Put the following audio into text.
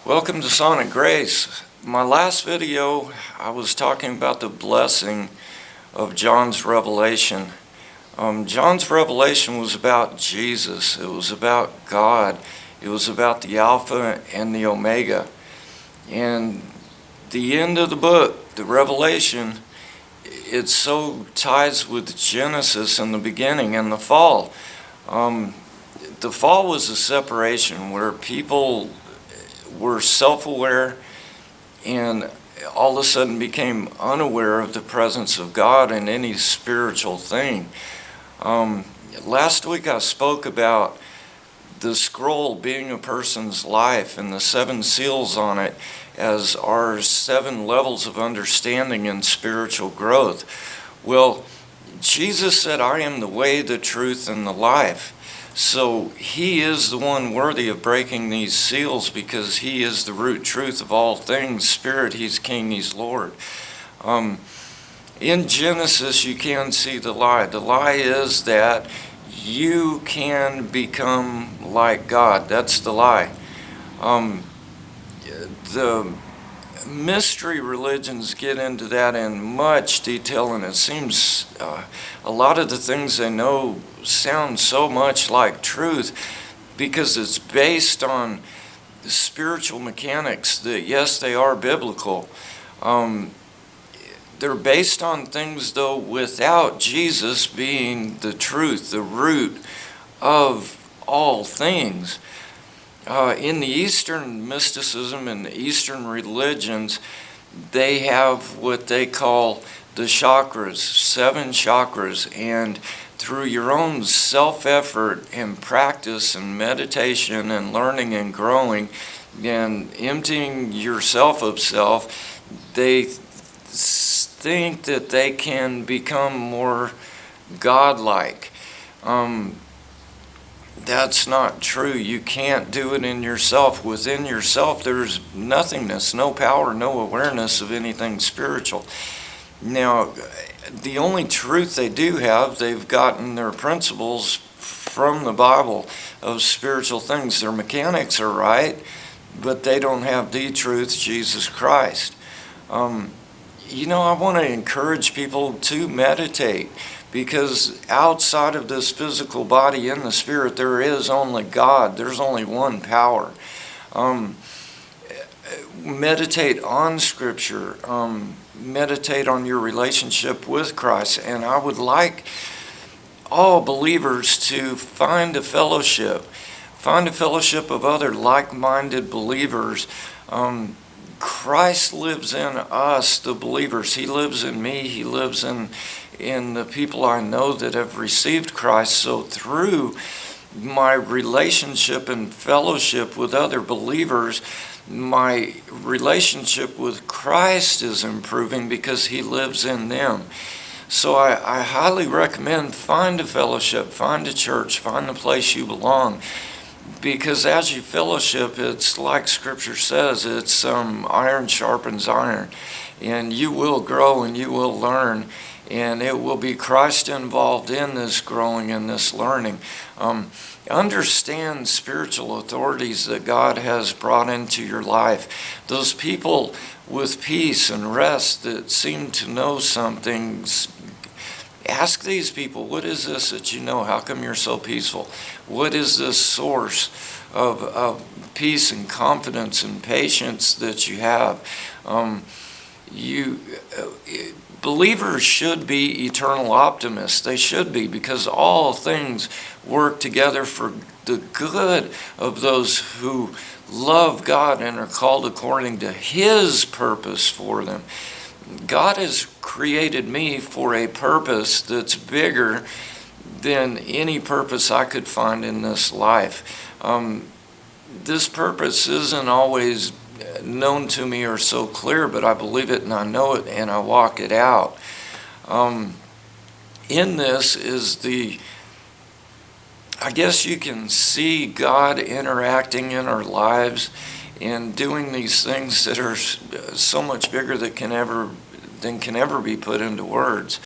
Welcome to Sonic Grace. My last video, I was talking about the blessing of John's revelation. John's revelation was about Jesus. It was about God. It was about the Alpha and the Omega. And the end of the book, the Revelation, it so ties with Genesis and the beginning and the fall. The fall was a separation where people were self-aware and all of a sudden became unaware of the presence of God in any spiritual thing. Last week I spoke about the scroll being a person's life and the 7 seals on it as our 7 levels of understanding and spiritual growth. Well, Jesus said, "I am the way, the truth, and the life." So he is the one worthy of breaking these seals because he is the root truth of all things. Spirit, he's King, he's Lord. In Genesis, you can see the lie. The lie is that you can become like God. That's the lie. The mystery religions get into that in much detail, and it seems a lot of the things they know sound so much like truth because it's based on spiritual mechanics that, yes, they are biblical. They're based on things, though, without Jesus being the truth, the root of all things. In the Eastern mysticism and the Eastern religions, they have what they call the chakras, 7 chakras, and through your own self-effort and practice and meditation and learning and growing and emptying yourself of self, they think that they can become more godlike. That's not true. You can't do it in yourself. Within yourself, there's nothingness, no power, no awareness of anything spiritual. Now, the only truth they do have, they've gotten their principles from the Bible of spiritual things. Their mechanics are right, but they don't have the truth, Jesus Christ. I want to encourage people to meditate, because outside of this physical body in the spirit, there is only God. There's only one power. Meditate on Scripture. Meditate on your relationship with Christ. And I would like all believers to find a fellowship. Find a fellowship of other like-minded believers. Christ lives in us, the believers. He lives in me. He lives in the people I know that have received Christ. So through my relationship and fellowship with other believers, my relationship with Christ is improving because he lives in them. So I highly recommend find a fellowship, find a church, find a place you belong. Because as you fellowship, it's like Scripture says, it's iron sharpens iron. And you will grow and you will learn. And it will be Christ involved in this growing and this learning. Understand spiritual authorities that God has brought into your life. Those people with peace and rest that seem to know something. Ask these people, what is this that you know? How come you're so peaceful? What is this source of peace and confidence and patience that you have? Believers should be eternal optimists. They should be, because all things work together for the good of those who love God and are called according to His purpose for them. God has created me for a purpose that's bigger than any purpose I could find in this life. This purpose isn't always known to me or so clear, but I believe it and I know it and I walk it out. In this is I guess you can see God interacting in our lives and doing these things that are so much bigger than can ever be put into words.